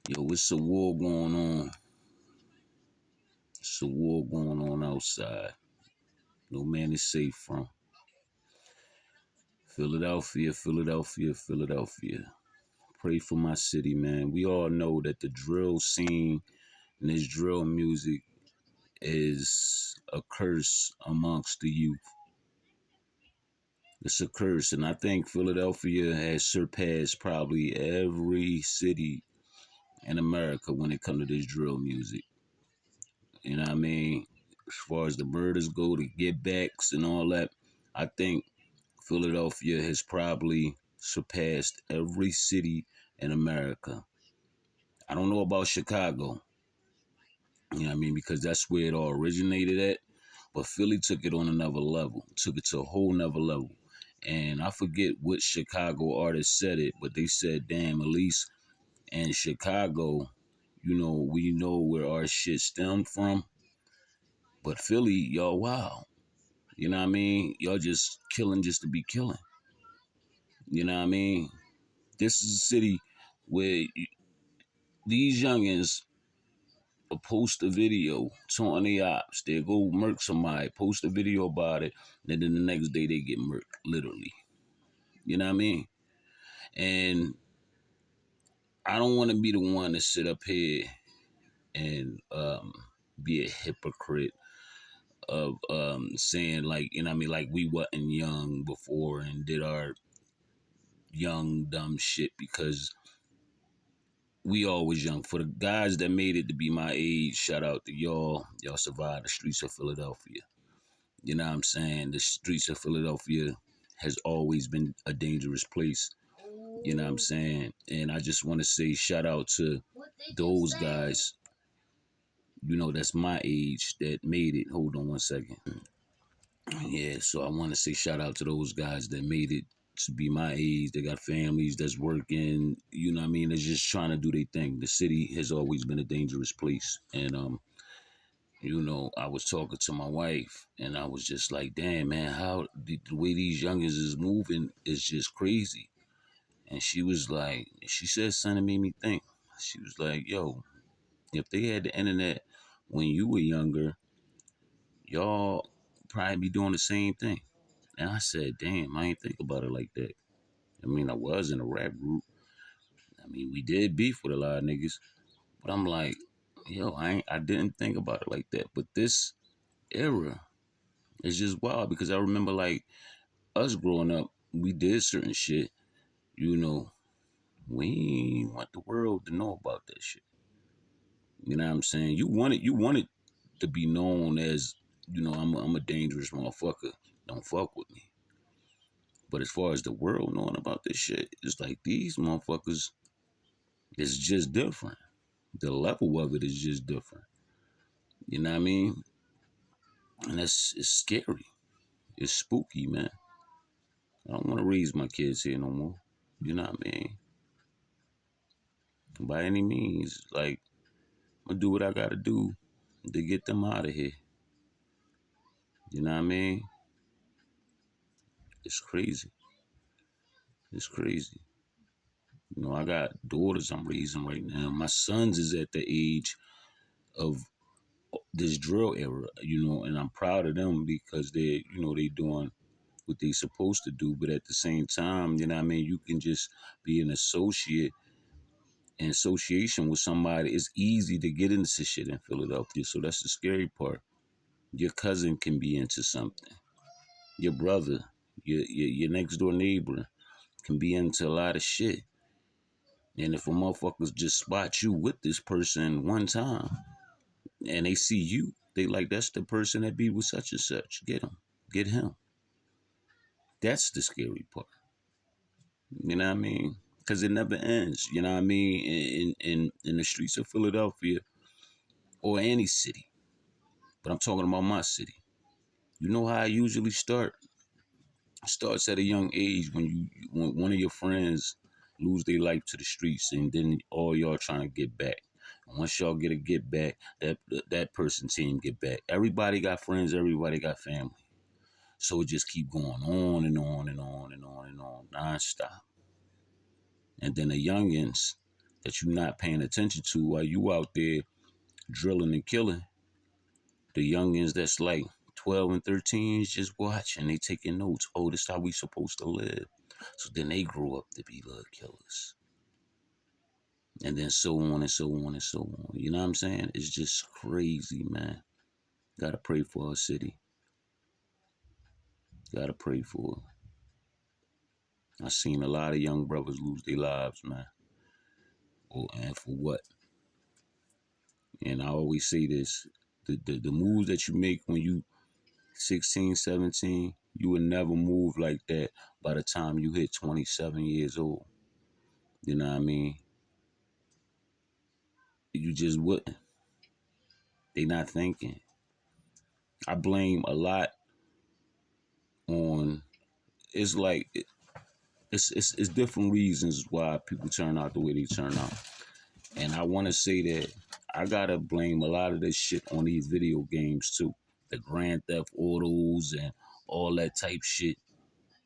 Yo, it's a war going on. It's a war going on outside. No man is safe from. Philadelphia, Philadelphia, Philadelphia. Pray for my city, man. We all know that the drill scene and this drill music is a curse amongst the youth. It's a curse, and I think Philadelphia has surpassed probably every city in America when it comes to this drill music. You know what I mean? As far as the murders go, the get backs and all that, I think Philadelphia has probably surpassed every city in America. I don't know about Chicago, you know what I mean, because that's where it all originated at. But Philly took it on another level, took it to a whole nother level. And I forget what Chicago artist said it, but they said, damn, at least in Chicago, we know where our shit stemmed from. But Philly, y'all, wow. You know what I mean? Y'all just killing just to be killing. You know what I mean? This is a city where these youngins will post a video taunting the ops. They go murk somebody, post a video about it, and then the next day they get murked, literally. You know what I mean? And I don't want to be the one to sit up here and be a hypocrite of saying like, you know what I mean, like we wasn't young before and did our young dumb shit, because we always young. For the guys that made it to be my age, shout out to y'all. Y'all survived the streets of Philadelphia. You know what I'm saying? The streets of Philadelphia has always been a dangerous place. You know what I'm saying? And I just want to say shout out to those guys, that's my age that made it. Hold on one second. Yeah, so I want to say shout out to those guys that made it to be my age. They got families that's working, you know what I mean? They're just trying to do their thing. The city has always been a dangerous place. And, I was talking to my wife and I was just like, damn, man, how the way these youngins is moving is just crazy. And she said something that made me think. She was like, yo, if they had the internet when you were younger, y'all probably be doing the same thing. And I said, damn, I ain't think about it like that. I mean, I was in a rap group. I mean, we did beef with a lot of niggas. But I'm like, yo, I didn't think about it like that. But this era is just wild, because I remember like us growing up, we did certain shit, you know, we want the world to know about that shit. You know what I'm saying? You wanted to be known as, I'm a dangerous motherfucker. Don't fuck with me. But as far as the world knowing about this shit, it's like these motherfuckers is just different. The level of it is just different. You know what I mean? And it's scary. It's spooky, man. I don't want to raise my kids here no more. You know what I mean? By any means, like, I'm gonna do what I gotta do to get them out of here. You know what I mean? It's crazy. It's crazy. I got daughters I'm raising right now. My sons is at the age of this drill era, and I'm proud of them because they doing what they supposed to do. But at the same time, you know what I mean, you can just be an associate in association with somebody. It's easy to get into shit in Philadelphia. So that's the scary part. Your cousin can be into something. Your brother, your next door neighbor can be into a lot of shit. And if a motherfuckers just spot you with this person one time and they see you, they like, that's the person that be with such and such. Get him. Get him. That's the scary part. You know what I mean? Because it never ends. You know what I mean? In the streets of Philadelphia or any city. But I'm talking about my city. You know how I usually start? It starts at a young age when one of your friends lose their life to the streets, and then all y'all trying to get back. And once y'all get back, that person team get back. Everybody got friends. Everybody got family. So it just keep going on and on and on and on and on, nonstop. And then the youngins, that you're not paying attention to while you out there drilling and killing. The youngins that's like 12 and 13 is just watching. They taking notes. Oh, this is how we supposed to live. So then they grow up to be little killers. And then so on and so on and so on. You know what I'm saying? It's just crazy, man. Gotta pray for our city. Gotta pray for it. I seen a lot of young brothers lose their lives, man. And for what? And I always say this. The moves that you make when you 16, 17, you would never move like that by the time you hit 27 years old. You know what I mean? You just wouldn't. They not thinking. I blame a lot on, it's like, it's different reasons why people turn out the way they turn out. And I want to say that I got to blame a lot of this shit on these video games too. The Grand Theft Autos and all that type shit.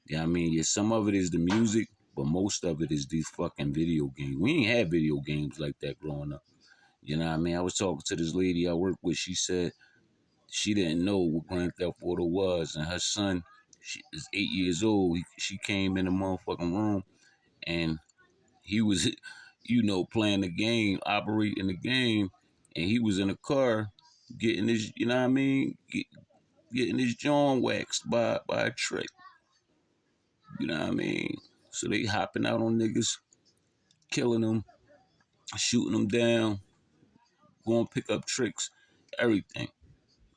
Yeah, I mean, yeah, some of it is the music, but most of it is these fucking video games. We ain't had video games like that growing up. You know what I mean? I was talking to this lady I work with. She said she didn't know what Grand Theft Auto was, and her son is 8 years old. She came in the motherfucking room, and he was, playing the game, operating the game, and he was in a car getting his, you know what I mean, getting his jaw waxed by a trick. You know what I mean? So they hopping out on niggas, killing them, shooting them down, going pick up tricks, everything.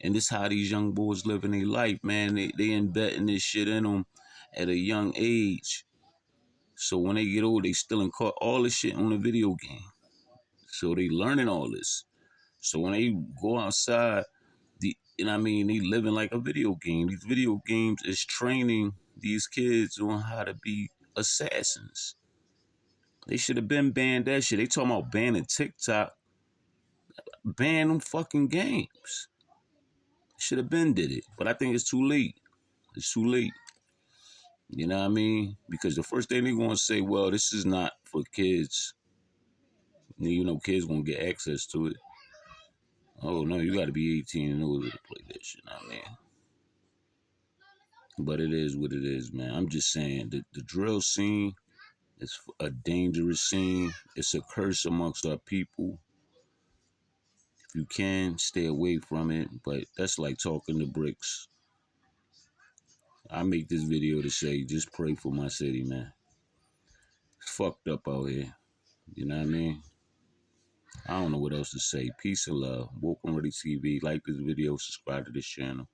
And this how these young boys living their life, man. They embedding this shit in them at a young age. So when they get old, they still in caught all this shit on the video game. So they learning all this. So when they go outside, they living like a video game. These video games is training these kids on how to be assassins. They should have been banned that shit. They talking about banning TikTok. Ban them fucking games. Should have been did it. But I think it's too late. It's too late. You know what I mean? Because the first thing they're going to say, well, this is not for kids. Kids won't get access to it. Oh, no, you got to be 18 and older to play that shit. I mean, but it is what it is, man. I'm just saying the drill scene is a dangerous scene. It's a curse amongst our people. If you can, stay away from it. But that's like talking to bricks. I make this video to say, just pray for my city, man. It's fucked up out here. You know what I mean? I don't know what else to say. Peace and love. Woke and Ready TV. Like this video. Subscribe to this channel.